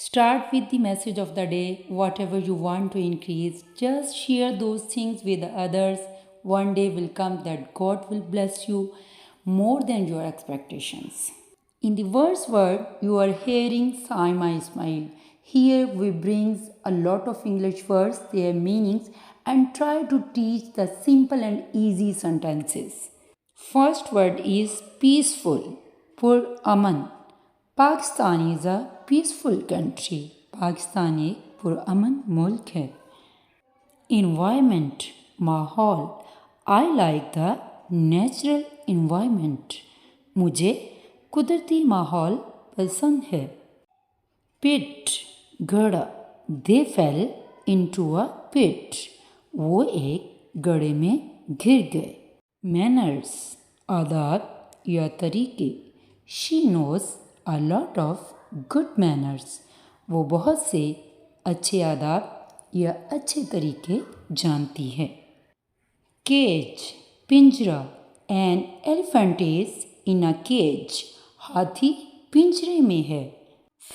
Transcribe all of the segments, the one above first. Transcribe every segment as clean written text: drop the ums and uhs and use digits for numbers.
Start with the message of the day, whatever you want to increase. Just share those things with others. One day will come that God will bless you more than your expectations. In the verse word, you are hearing Saima Ismail. Here we brings a lot of English words, their meanings, and try to teach the simple and easy sentences. First word is peaceful, pur aman. Pakistan is a peaceful country. Pakistan एक पुरअमन मुल्क है. Environment, माहौल. I like the natural environment. मुझे कुदरती माहौल पसंद है. Pit, गड्ढा. They fell into a pit. वो एक गड्ढे में गिर गए. Manners, आदाब या तरीके. She knows a lot of good manners. वो बहुत से अच्छे आदाब या अच्छे तरीके जानती है. Cage, पिंजरा. An elephant is in a cage. हाथी पिंजरे में है.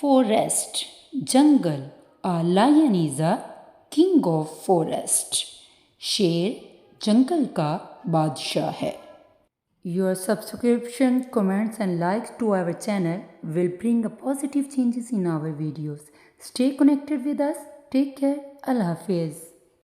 Forest, jungle. A lion is a king of forest. शेर जंगल का बादशाह है. Your subscription, comments and likes to our channel will bring a positive changes in our videos. Stay connected with us. Take care. Allah Hafiz.